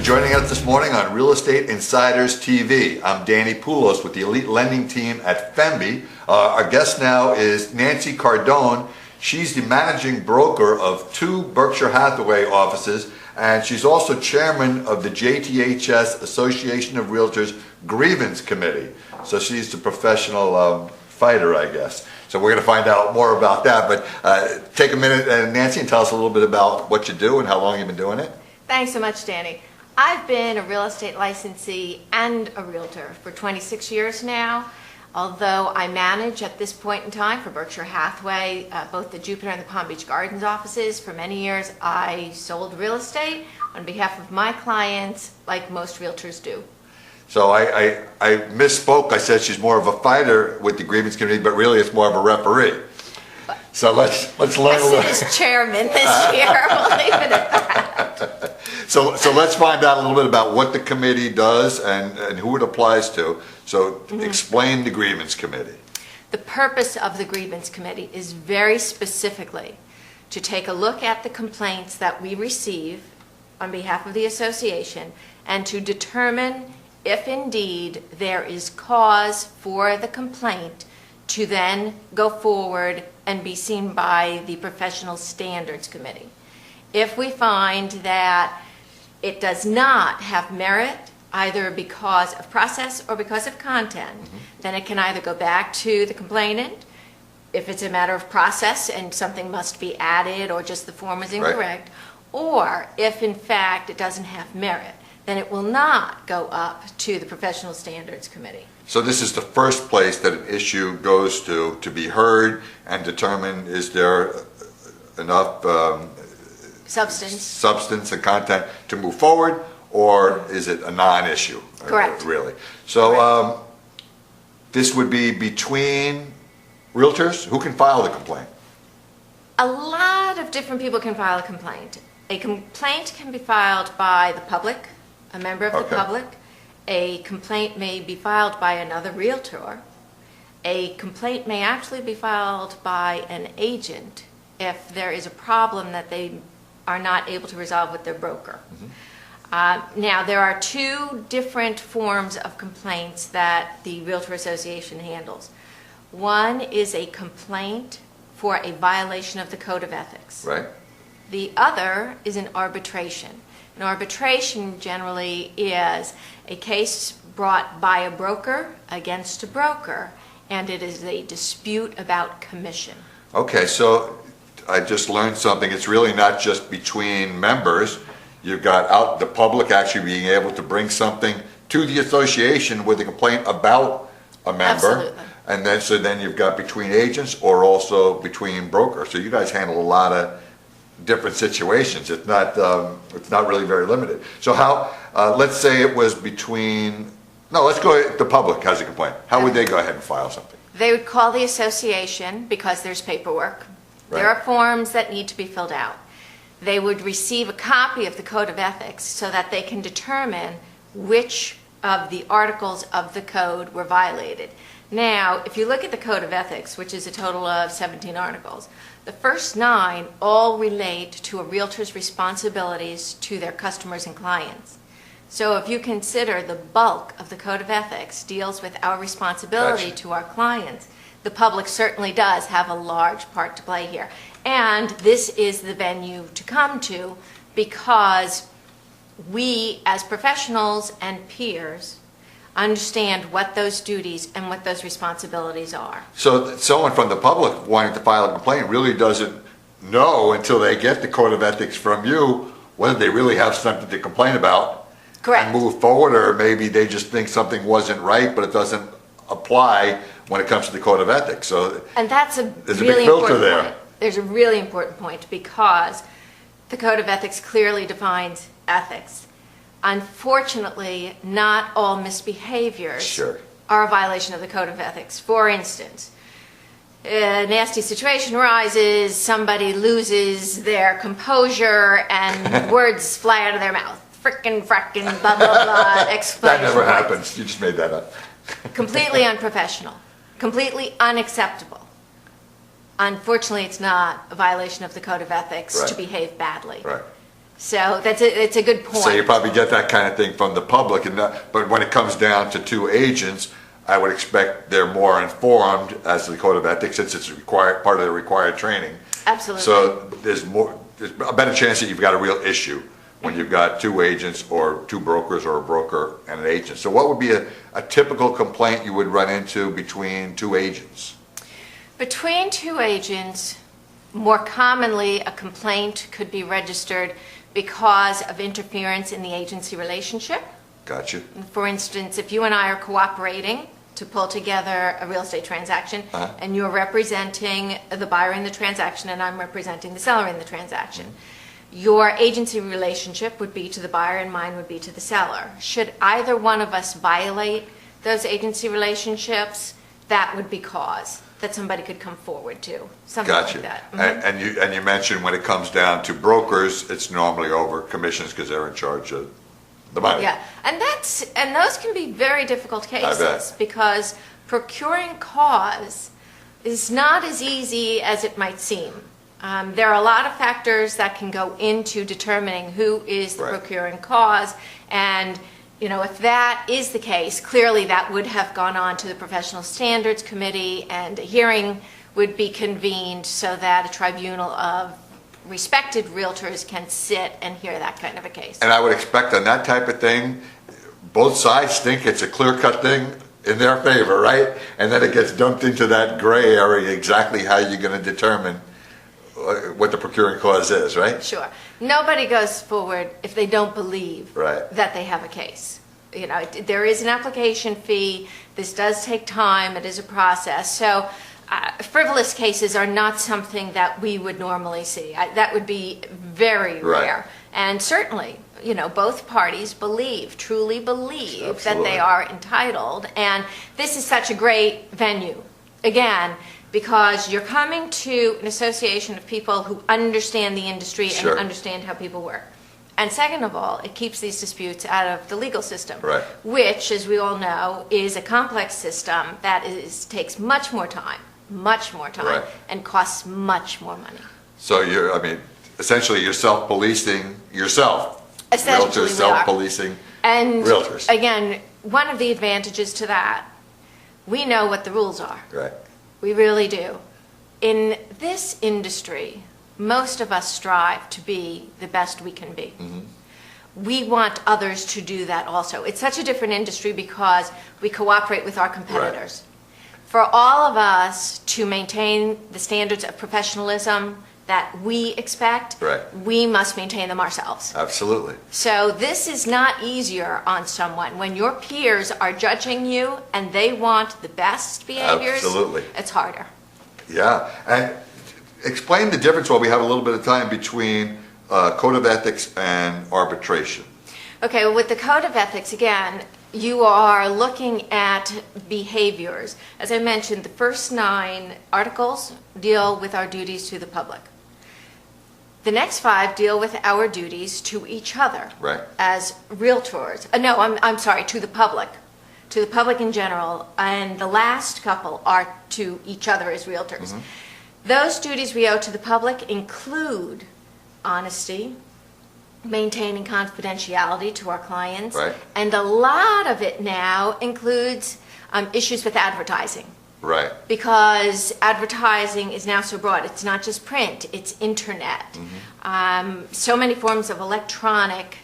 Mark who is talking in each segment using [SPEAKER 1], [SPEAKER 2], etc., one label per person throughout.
[SPEAKER 1] joining us this morning on Real Estate Insiders TV. I'm Danny Poulos with the Elite Lending Team at Femby. Our guest now is Nancy Cardone. She's the managing broker of 2 Berkshire Hathaway offices, and she's also chairman of the JTHS Association of Realtors Grievance Committee. So she's the professional fighter, I guess. So we're going to find out more about that, but take a minute, Nancy, and tell us a little bit about what you do and how long you've been doing it.
[SPEAKER 2] Thanks so much, Danny. I've been a real estate licensee and a realtor for 26 years now. Although I manage at this point in time for Berkshire Hathaway, both the Jupiter and the Palm Beach Gardens offices. For many years, I sold real estate on behalf of my clients, like most realtors do.
[SPEAKER 1] So I misspoke. I said she's more of a fighter with the grievance committee, but really it's more of a referee. So let's learn a little.
[SPEAKER 2] I sit as chairman this year. We'll leave it at that.
[SPEAKER 1] So let's find out a little bit about what the committee does and who it applies to. So explain the grievance committee.
[SPEAKER 2] The purpose of the grievance committee is very specifically to take a look at the complaints that we receive on behalf of the association and to determine if indeed there is cause for the complaint to then go forward and be seen by the Professional Standards Committee. If we find that it does not have merit, either because of process or because of content, then it can either go back to the complainant, if it's a matter of process and something must be added or just the form is incorrect, or if in fact it doesn't have merit, then it will not go up to the Professional Standards Committee.
[SPEAKER 1] So this is the first place that an issue goes to be heard and determine is there enough substance and content to move forward, or is it a non-issue?
[SPEAKER 2] Correct.
[SPEAKER 1] Really. So this would be between realtors? Who can file the complaint?
[SPEAKER 2] A lot of different people can file a complaint. A complaint can be filed by the public, a member of the public. A complaint may be filed by another realtor. A complaint may actually be filed by an agent if there is a problem that they are not able to resolve with their broker. Now, there are 2 different forms of complaints that the Realtor Association handles. One is a complaint for a violation of the Code of Ethics.
[SPEAKER 1] Right.
[SPEAKER 2] The other is an arbitration. An arbitration generally is a case brought by a broker against a broker, and it is a dispute about commission. Okay,
[SPEAKER 1] so I just learned something. It's really not just between members. You've got out the public actually being able to bring something to the association with a complaint about a member.
[SPEAKER 2] Absolutely.
[SPEAKER 1] And then you've got between agents or also between brokers. So you guys handle a lot of different situations. It's not really very limited. So how, let's say it was between, no, let's go, the public has a complaint. How would they go ahead and file something?
[SPEAKER 2] They would call the association because there's paperwork. There are forms that need to be filled out. They would receive a copy of the Code of Ethics so that they can determine which of the articles of the code were violated. Now, if you look at the Code of Ethics, which is a total of 17 articles, the first 9 all relate to a realtor's responsibilities to their customers and clients. So if you consider the bulk of the Code of Ethics deals with our responsibility to our clients, the public certainly does have a large part to play here. And this is the venue to come to because we, as professionals and peers, understand what those duties and what those responsibilities are.
[SPEAKER 1] So someone from the public wanting to file a complaint really doesn't know until they get the Code of Ethics from you whether they really have something to complain about.
[SPEAKER 2] Correct.
[SPEAKER 1] And move forward, or maybe they just think something wasn't right, but it doesn't apply when it comes to the Code of Ethics. So
[SPEAKER 2] and that's
[SPEAKER 1] there's a big filter there.
[SPEAKER 2] There's a really important point because the Code of Ethics clearly defines ethics. Unfortunately, not all misbehaviors are a violation of the Code of Ethics. For instance, a nasty situation arises, somebody loses their composure and words fly out of their mouth. Frickin', frackin', blah, blah, blah, exclamation
[SPEAKER 1] That never
[SPEAKER 2] points.
[SPEAKER 1] happens. You just made that up.
[SPEAKER 2] Completely unprofessional. Completely unacceptable. Unfortunately, it's not a violation of the Code of Ethics to behave badly.
[SPEAKER 1] Right.
[SPEAKER 2] So it's a good point.
[SPEAKER 1] So you probably get that kind of thing from the public, but when it comes down to two agents, I would expect they're more informed as to the code of ethics, since it's part of the required training.
[SPEAKER 2] Absolutely.
[SPEAKER 1] So there's a better chance that you've got a real issue when you've got two agents or two brokers or a broker and an agent. So what would be a typical complaint you would run into between two agents?
[SPEAKER 2] Between two agents, more commonly a complaint could be registered because of interference in the agency relationship.
[SPEAKER 1] Gotcha.
[SPEAKER 2] For instance, if you and I are cooperating to pull together a real estate transaction, and you're representing the buyer in the transaction and I'm representing the seller in the transaction, your agency relationship would be to the buyer and mine would be to the seller. Should either one of us violate those agency relationships, that would be cause that somebody could come forward to, something
[SPEAKER 1] Gotcha.
[SPEAKER 2] like that.
[SPEAKER 1] And you mentioned when it comes down to brokers, it's normally over commissions because they're in charge of the money.
[SPEAKER 2] Yeah, and those can be very difficult cases because procuring cause is not as easy as it might seem. There are a lot of factors that can go into determining who is the procuring cause, and if that is the case, clearly that would have gone on to the Professional Standards Committee, and a hearing would be convened so that a tribunal of respected realtors can sit and hear that kind of a case.
[SPEAKER 1] And I would expect on that type of thing, both sides think it's a clear-cut thing in their favor, right? And then it gets dumped into that gray area, exactly how you're going to determine what the procuring cause is, right?
[SPEAKER 2] Sure. Nobody goes forward if they don't believe that they have a case. There is an application fee. This does take time. It is a process. So frivolous cases are not something that we would normally see. That would be very rare. And certainly, both parties truly believe that they are entitled. And this is such a great venue. Again, because you're coming to an association of people who understand the industry and understand how people work. And second of all, it keeps these disputes out of the legal system, which, as we all know, is a complex system that takes much more time, and costs much more money.
[SPEAKER 1] So essentially you're self-policing yourself.
[SPEAKER 2] Essentially,
[SPEAKER 1] realtors self-policing
[SPEAKER 2] and
[SPEAKER 1] realtors.
[SPEAKER 2] Again, one of the advantages to that, we know what the rules are.
[SPEAKER 1] Right.
[SPEAKER 2] We really do. In this industry, most of us strive to be the best we can be. We want others to do that also. It's such a different industry because we cooperate with our competitors. For all of us to maintain the standards of professionalism that we expect, we must maintain them ourselves.
[SPEAKER 1] Absolutely.
[SPEAKER 2] So this is not easier on someone. When your peers are judging you and they want the best behaviors, it's harder. Yeah,
[SPEAKER 1] and explain the difference while we have a little bit of time between code of ethics and arbitration.
[SPEAKER 2] Okay, well, with the code of ethics, again, you are looking at behaviors. As I mentioned, the first 9 articles deal with our duties to the public. The next 5 deal with our duties to each other as realtors. I'm sorry, to the public in general. And the last couple are to each other as realtors. Those duties we owe to the public include honesty, maintaining confidentiality to our clients, and a lot of it now includes issues with advertising. Because advertising is now so broad. It's not just print, it's internet. So many forms of electronic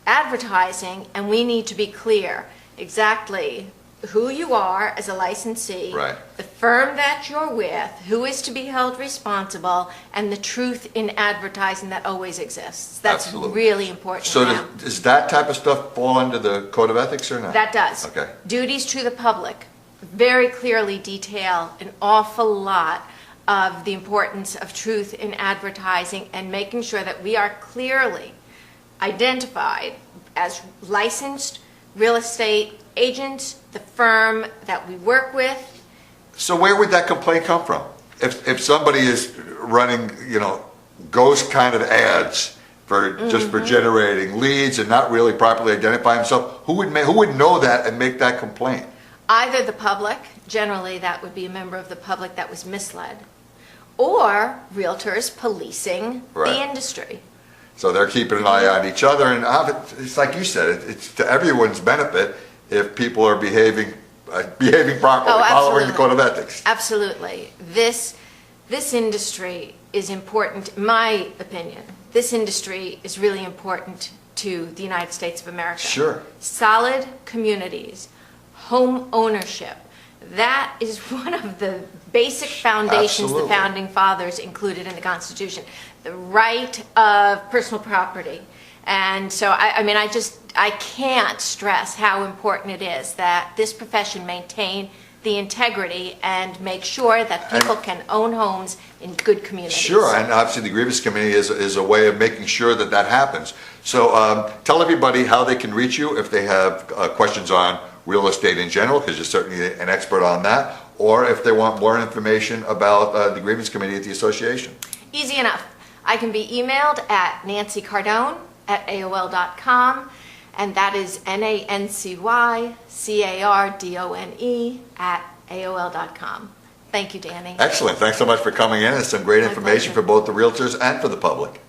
[SPEAKER 2] advertising, and we need to be clear exactly who you are as a licensee, the firm that you're with, who is to be held responsible, and the truth in advertising that always exists. That's really important.
[SPEAKER 1] So does that type of stuff fall under the code of ethics or not?
[SPEAKER 2] That does.
[SPEAKER 1] Okay.
[SPEAKER 2] Duties to the public very clearly detail an awful lot of the importance of truth in advertising and making sure that we are clearly identified as licensed real estate agents, the firm that we work with.
[SPEAKER 1] So where would that complaint come from? If somebody is running, ghost kind of ads for just for generating leads and not really properly identifying himself, who would know that and make that complaint?
[SPEAKER 2] Either the public, generally that would be a member of the public that was misled, or realtors policing the industry.
[SPEAKER 1] So they're keeping an eye on each other, and it's like you said, it's to everyone's benefit if people are behaving properly, following the code of ethics.
[SPEAKER 2] Absolutely. This industry is important, in my opinion. This industry is really important to the United States of America.
[SPEAKER 1] Sure.
[SPEAKER 2] Solid communities, home ownership. That is one of the basic foundations
[SPEAKER 1] Absolutely.
[SPEAKER 2] the Founding Fathers included in the Constitution. The right of personal property. And so, I can't stress how important it is that this profession maintain the integrity and make sure that people can own homes in good communities.
[SPEAKER 1] Sure, and obviously the Grievance Committee is a way of making sure that that happens. So tell everybody how they can reach you if they have questions on real estate in general, because you're certainly an expert on that, or if they want more information about the Grievance Committee at the association.
[SPEAKER 2] Easy enough. I can be emailed at nancycardone@aol.com, and that is nancycardone@aol.com. Thank you, Danny.
[SPEAKER 1] Excellent. Thanks so much for coming in. It's some great
[SPEAKER 2] My
[SPEAKER 1] information
[SPEAKER 2] pleasure.
[SPEAKER 1] for both the realtors and for the public.